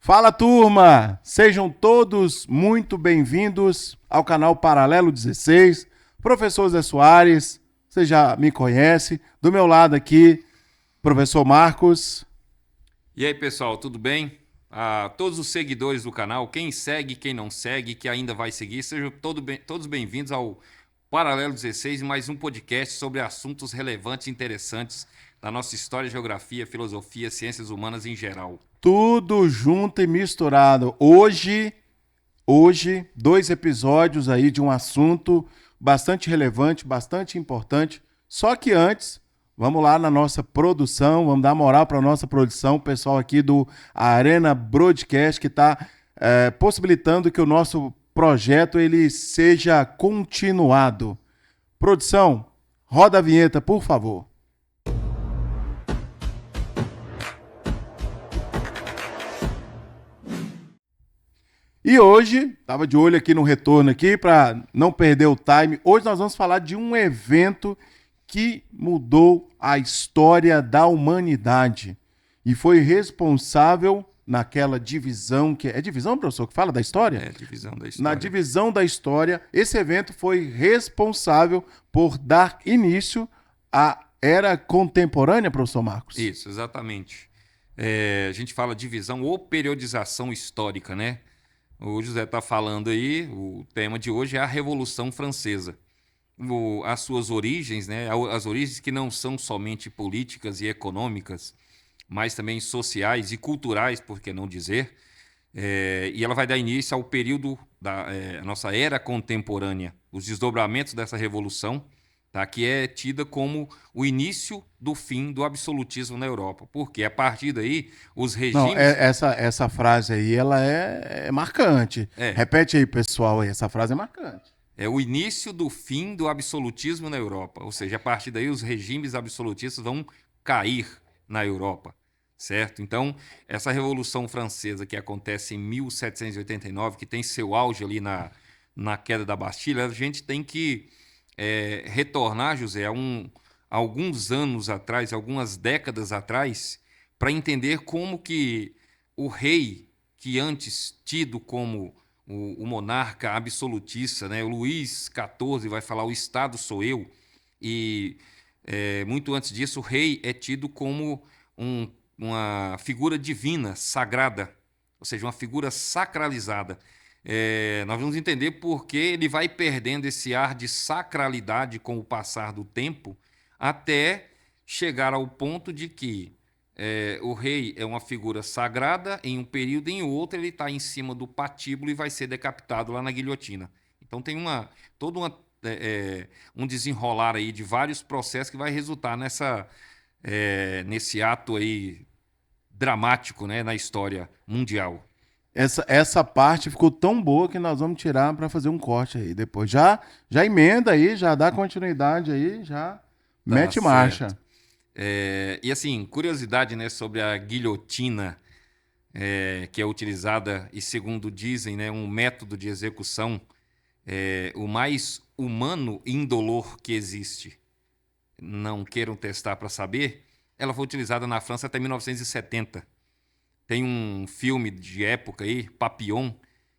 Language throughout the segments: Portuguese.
Fala, turma! Sejam todos muito bem-vindos ao canal Paralelo 16. Professor Zé Soares, você já me conhece. Do meu lado aqui, professor Marcos. E aí, pessoal, tudo bem? A todos os seguidores do canal, quem segue, quem não segue, que ainda vai seguir, sejam todos bem-vindos ao Paralelo 16 e mais um podcast sobre assuntos relevantes e interessantes da nossa história, geografia, filosofia, ciências humanas em geral. Tudo junto e misturado. Hoje, dois episódios aí de um assunto bastante relevante, bastante importante. Só que antes, vamos lá na nossa produção, vamos dar moral para a nossa produção, o pessoal aqui do Arena Broadcast que está possibilitando que o nosso projeto ele seja continuado. Produção, roda a vinheta, por favor. E hoje, estava de olho aqui no retorno aqui para não perder o time. Hoje nós vamos falar de um evento que mudou a história da humanidade e foi responsável naquela divisão que é divisão, professor, que fala da história? É, divisão da história. Na divisão da história, esse evento foi responsável por dar início à era contemporânea, professor Marcos. Isso, exatamente. A gente fala divisão ou periodização histórica, né? O José está falando aí, o tema de hoje é a Revolução Francesa. As suas origens, né? As origens que não são somente políticas e econômicas, mas também sociais e culturais, por que não dizer? E ela vai dar início ao período da nossa era contemporânea, os desdobramentos dessa revolução, tá? Que é tida como o início do fim do absolutismo na Europa. Porque a partir daí, os regimes... Não, essa frase aí, ela é marcante. Repete aí, pessoal, aí, essa frase é marcante. É o início do fim do absolutismo na Europa. Ou seja, a partir daí os regimes absolutistas vão cair na Europa, certo? Então, essa Revolução Francesa que acontece em 1789, que tem seu auge ali na queda da Bastilha, a gente tem que retornar, José, alguns anos atrás, algumas décadas atrás, para entender como que o rei, que antes tido como o monarca absolutista, né? O Luís XIV vai falar: o Estado sou eu, e muito antes disso o rei é tido como uma figura divina, sagrada, ou seja, uma figura sacralizada. Nós vamos entender por que ele vai perdendo esse ar de sacralidade com o passar do tempo, até chegar ao ponto de que o rei é uma figura sagrada em um período, e em outro ele está em cima do patíbulo e vai ser decapitado lá na guilhotina. Então tem um desenrolar aí de vários processos que vai resultar nesse ato aí dramático, né, na história mundial. Essa parte ficou tão boa que nós vamos tirar para fazer um corte aí depois. Já emenda aí, já dá continuidade aí, já mete marcha. E assim, curiosidade, né, sobre a guilhotina, que é utilizada e, segundo dizem, né, um método de execução o mais humano e indolor que existe. Não queiram testar para saber. Ela foi utilizada na França até 1970. Tem um filme de época aí, Papillon,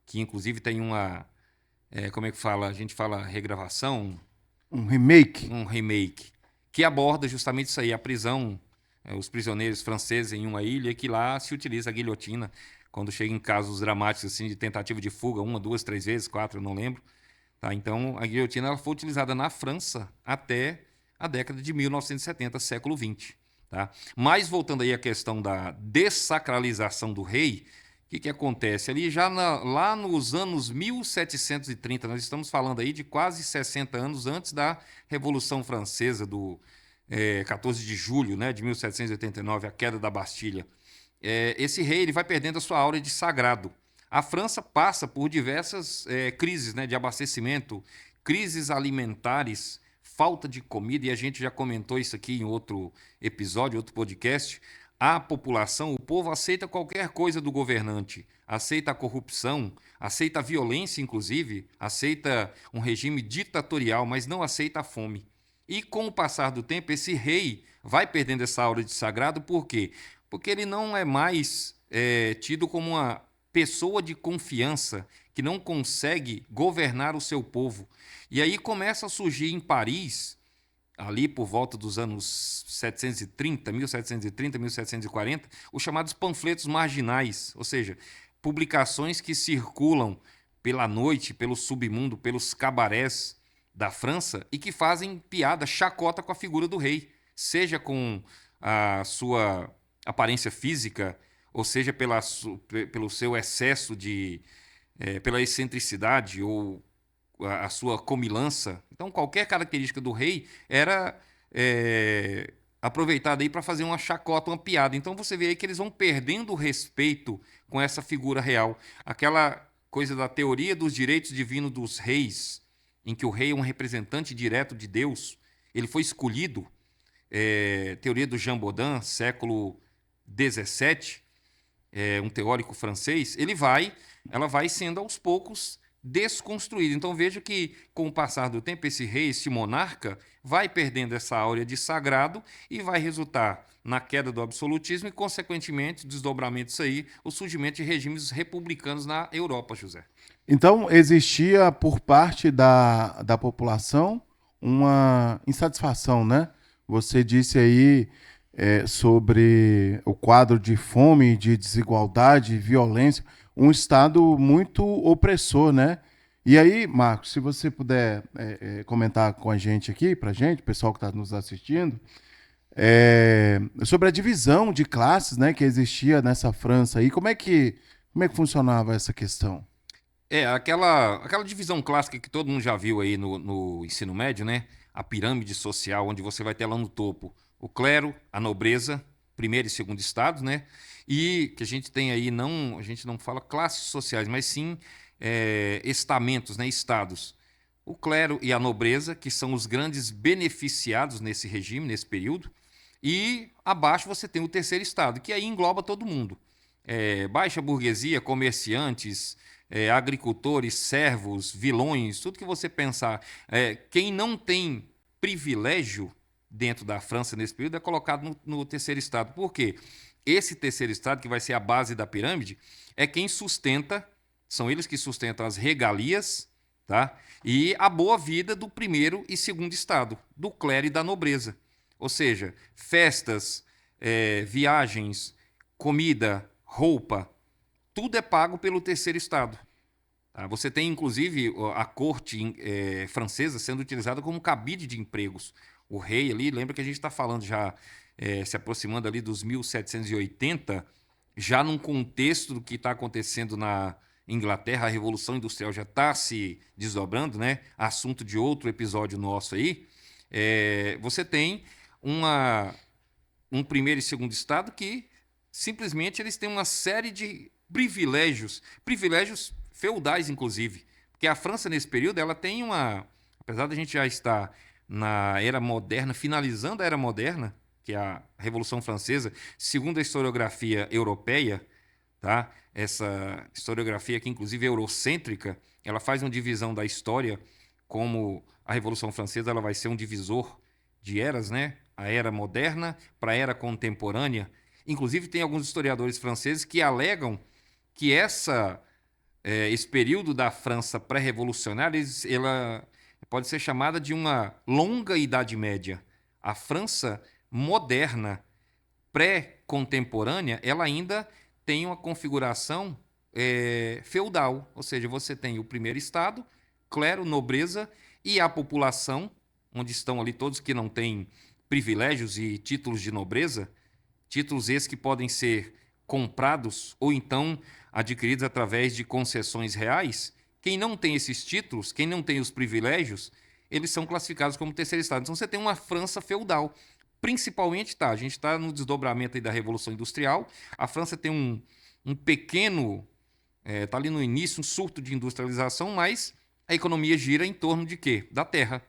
que inclusive tem como é que fala? A gente fala regravação? Um remake. Um remake, que aborda justamente isso aí, a prisão, os prisioneiros franceses em uma ilha, que lá se utiliza a guilhotina, quando chega em casos dramáticos assim, de tentativa de fuga, 1, 2, 3 vezes, 4, eu não lembro. Tá? Então, a guilhotina ela foi utilizada na França até a década de 1970, século XX. Tá? Mas, voltando aí à questão da dessacralização do rei, o que acontece? Ali já lá nos anos 1730, nós estamos falando aí de quase 60 anos antes da Revolução Francesa, do 14 de julho, né, de 1789, a queda da Bastilha. Esse rei ele vai perdendo a sua aura de sagrado. A França passa por diversas crises, né, de abastecimento, crises alimentares, falta de comida, e a gente já comentou isso aqui em outro episódio, outro podcast. A população, o povo aceita qualquer coisa do governante, aceita a corrupção, aceita a violência, inclusive, aceita um regime ditatorial, mas não aceita a fome. E com o passar do tempo, esse rei vai perdendo essa aura de sagrado, por quê? Porque ele não é mais tido como uma pessoa de confiança que não consegue governar o seu povo. E aí começa a surgir em Paris, ali por volta dos anos 1730, 1740, os chamados panfletos marginais, ou seja, publicações que circulam pela noite, pelo submundo, pelos cabarés da França e que fazem piada, chacota com a figura do rei, seja com a sua aparência física, ou seja pelo seu excesso pela excentricidade ou a sua comilança. Então, qualquer característica do rei era aproveitada aí para fazer uma chacota, uma piada. Então, você vê aí que eles vão perdendo o respeito com essa figura real. Aquela coisa da teoria dos direitos divinos dos reis, em que o rei é um representante direto de Deus, ele foi escolhido, teoria do Jean Bodin, século XVII, um teórico francês, ela vai sendo aos poucos desconstruída. Então veja que, com o passar do tempo, esse rei, esse monarca, vai perdendo essa áurea de sagrado e vai resultar na queda do absolutismo e, consequentemente, desdobramento disso aí, o surgimento de regimes republicanos na Europa, José. Então, existia por parte da população uma insatisfação, né? Você disse aí sobre o quadro de fome, de desigualdade, violência, um Estado muito opressor, né? E aí, Marcos, se você puder comentar com a gente aqui, pra gente, pessoal que está nos assistindo, sobre a divisão de classes, né, que existia nessa França aí, como é que funcionava essa questão? Aquela divisão clássica que todo mundo já viu aí no ensino médio, né? A pirâmide social, onde você vai ter lá no topo o clero, a nobreza, primeiro e segundo estado, né? E que a gente tem aí, a gente não fala classes sociais, mas sim estamentos, né? Estados. O clero e a nobreza, que são os grandes beneficiados nesse regime, nesse período. E abaixo você tem o terceiro estado, que aí engloba todo mundo. Baixa burguesia, comerciantes, agricultores, servos, vilões, tudo que você pensar. Quem não tem privilégio dentro da França nesse período é colocado no terceiro estado. Por quê? Esse terceiro estado, que vai ser a base da pirâmide, é quem sustenta, são eles que sustentam as regalias, tá? E a boa vida do primeiro e segundo estado, do clero e da nobreza. Ou seja, festas, viagens, comida, roupa, tudo é pago pelo terceiro estado. Tá? Você tem, inclusive, a corte francesa sendo utilizada como cabide de empregos. O rei ali, lembra que a gente está falando já, se aproximando ali dos 1780, já num contexto do que está acontecendo na Inglaterra, a Revolução Industrial já está se desdobrando, né? Assunto de outro episódio nosso aí. Você tem um primeiro e segundo estado que simplesmente eles têm uma série de privilégios feudais, inclusive. Porque a França, nesse período, ela tem apesar da gente já estar na era moderna, finalizando a era moderna, que é a Revolução Francesa, segundo a historiografia europeia, tá? Essa historiografia que, inclusive, é eurocêntrica, ela faz uma divisão da história, como a Revolução Francesa ela vai ser um divisor de eras, né? A era moderna para a era contemporânea. Inclusive, tem alguns historiadores franceses que alegam que esse período da França pré-revolucionária ela pode ser chamada de uma longa Idade Média. A França moderna, pré-contemporânea, ela ainda tem uma configuração feudal, ou seja, você tem o primeiro estado, clero, nobreza e a população, onde estão ali todos que não têm privilégios e títulos de nobreza, títulos esses que podem ser comprados ou então adquiridos através de concessões reais. Quem não tem esses títulos, quem não tem os privilégios, eles são classificados como terceiro estado. Então você tem uma França feudal. Principalmente, a gente está no desdobramento aí da Revolução Industrial. A França tem um pequeno, está ali no início, um surto de industrialização, mas a economia gira em torno de quê? Da terra.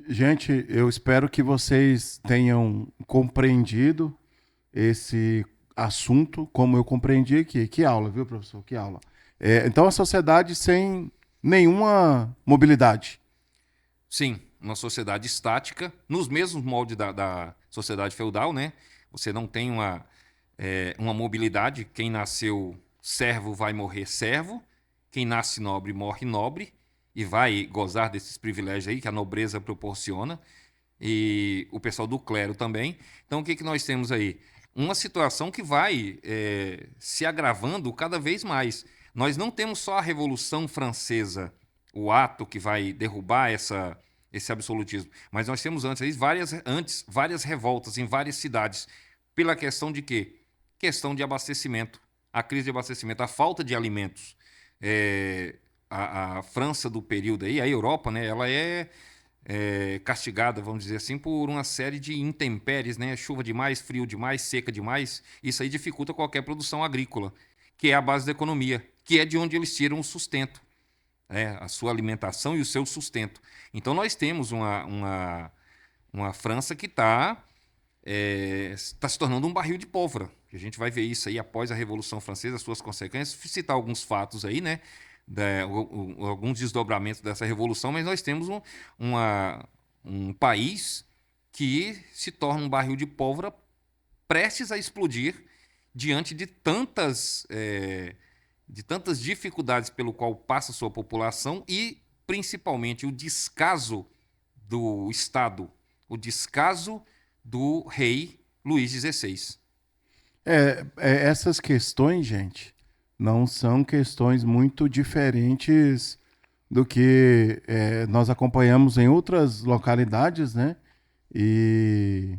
Gente, eu espero que vocês tenham compreendido esse assunto como eu compreendi aqui. Que aula, viu, professor? Que aula. Então, a sociedade sem nenhuma mobilidade. Sim, uma sociedade estática, nos mesmos moldes da sociedade feudal, né? Você não tem uma mobilidade. Quem nasceu servo vai morrer servo, quem nasce nobre morre nobre e vai gozar desses privilégios aí que a nobreza proporciona, e o pessoal do clero também. Então, o que nós temos aí? Uma situação que vai se agravando cada vez mais. Nós não temos só a Revolução Francesa, o ato que vai derrubar esse absolutismo, mas nós temos antes várias revoltas em várias cidades, pela questão de quê? Questão de abastecimento, a crise de abastecimento, a falta de alimentos. A França do período aí, a Europa, né, ela é castigada, vamos dizer assim, por uma série de intempéries, né? Chuva demais, frio demais, seca demais. Isso aí dificulta qualquer produção agrícola, que é a base da economia, que é de onde eles tiram o sustento, né? A sua alimentação e o seu sustento. Então nós temos uma França que está se tornando um barril de pólvora. A gente vai ver isso aí após a Revolução Francesa, as suas consequências. Vou citar alguns fatos aí, né? Alguns desdobramentos dessa revolução, mas nós temos um país que se torna um barril de pólvora prestes a explodir diante de tantas dificuldades pelo qual passa a sua população e, principalmente, o descaso do Estado, o descaso do rei Luís XVI. Essas questões, gente, não são questões muito diferentes do que nós acompanhamos em outras localidades, né? E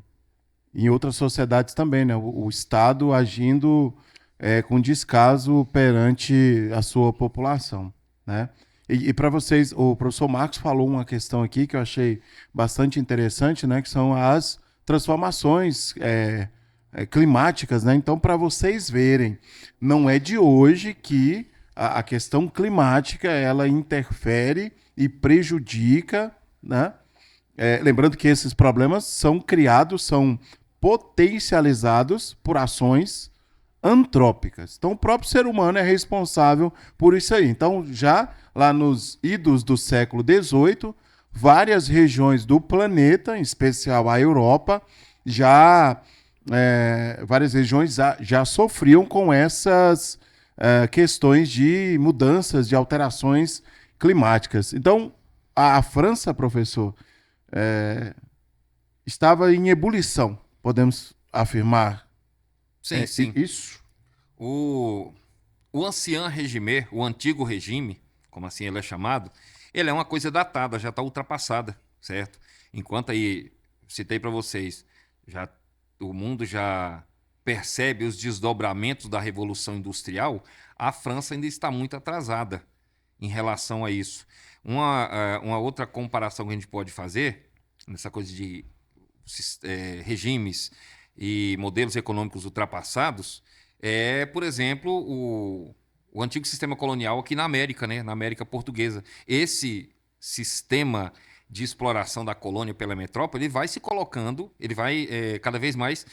em outras sociedades também, né? O Estado agindo com descaso perante a sua população, né? E para vocês, o professor Marcos falou uma questão aqui que eu achei bastante interessante, né? Que são as transformações climáticas, né? Então, para vocês verem, não é de hoje que a questão climática ela interfere e prejudica, né? Lembrando que esses problemas são criados, são potencializados por ações antrópicas. Então, o próprio ser humano é responsável por isso aí. Então, já lá nos idos do século XVIII, várias regiões do planeta, em especial a Europa, várias regiões já sofriam com essas questões de mudanças, de alterações climáticas. Então, a França, professor, estava em ebulição, podemos afirmar. Sim, sim. Isso? O Ancien Régime, o antigo regime, como assim ele é chamado, ele é uma coisa datada, já está ultrapassada, certo? Enquanto aí, citei para vocês, o mundo já percebe os desdobramentos da Revolução Industrial, a França ainda está muito atrasada em relação a isso. Uma outra comparação que a gente pode fazer, nessa coisa de regimes e modelos econômicos ultrapassados, por exemplo, o antigo sistema colonial aqui na América, né? Na América Portuguesa. Esse sistema de exploração da colônia pela metrópole, ele vai se colocando, ele vai cada vez mais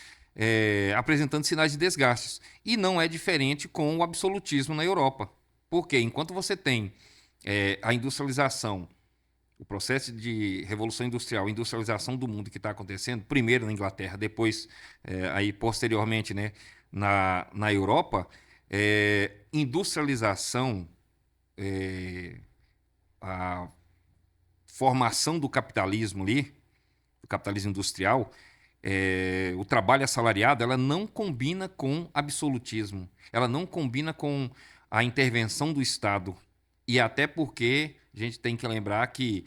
apresentando sinais de desgastes. E não é diferente com o absolutismo na Europa. Porque enquanto você tem a industrialização, o processo de revolução industrial, industrialização do mundo que está acontecendo, primeiro na Inglaterra, depois, aí posteriormente, né, na Europa, industrialização, a formação do capitalismo ali, do capitalismo industrial, o trabalho assalariado, ela não combina com absolutismo, ela não combina com a intervenção do Estado. E até porque a gente tem que lembrar que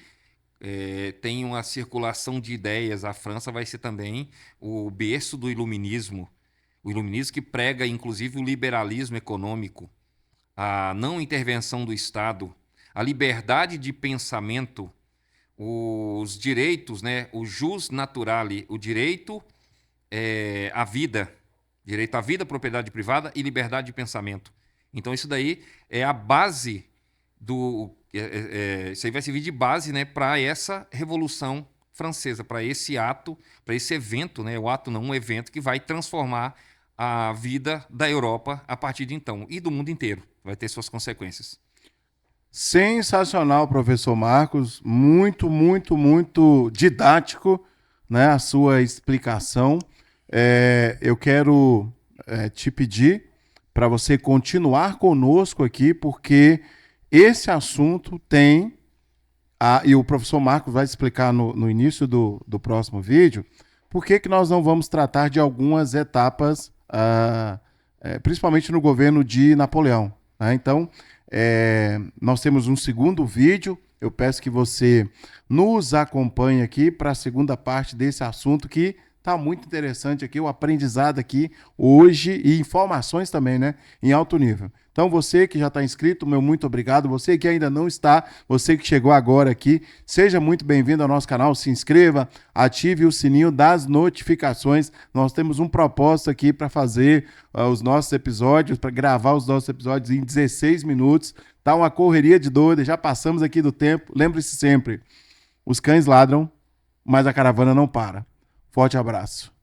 tem uma circulação de ideias. A França vai ser também o berço do iluminismo. O iluminismo que prega, inclusive, o liberalismo econômico, a não intervenção do Estado, a liberdade de pensamento, os direitos, né, o jus naturale, o direito à vida, propriedade privada e liberdade de pensamento. Então, isso daí é a base isso aí vai servir de base, né, para essa Revolução Francesa, para esse ato, para esse evento, né, o ato não, um evento que vai transformar a vida da Europa a partir de então e do mundo inteiro. Vai ter suas consequências. Sensacional, professor Marcos. Muito, muito, muito didático, né, a sua explicação. Eu quero te pedir para você continuar conosco aqui, porque esse assunto tem, e o professor Marcos vai explicar no início do próximo vídeo, por que nós não vamos tratar de algumas etapas, principalmente no governo de Napoleão. Né? Então, nós temos um segundo vídeo, eu peço que você nos acompanhe aqui para a segunda parte desse assunto que está muito interessante aqui, o aprendizado aqui hoje e informações também, né? Em alto nível. Então, você que já está inscrito, meu muito obrigado. Você que ainda não está, você que chegou agora aqui, seja muito bem-vindo ao nosso canal, se inscreva, ative o sininho das notificações. Nós temos um propósito aqui para fazer os nossos episódios, para gravar os nossos episódios em 16 minutos. Tá uma correria de doida, já passamos aqui do tempo. Lembre-se sempre, os cães ladram, mas a caravana não para. Forte abraço.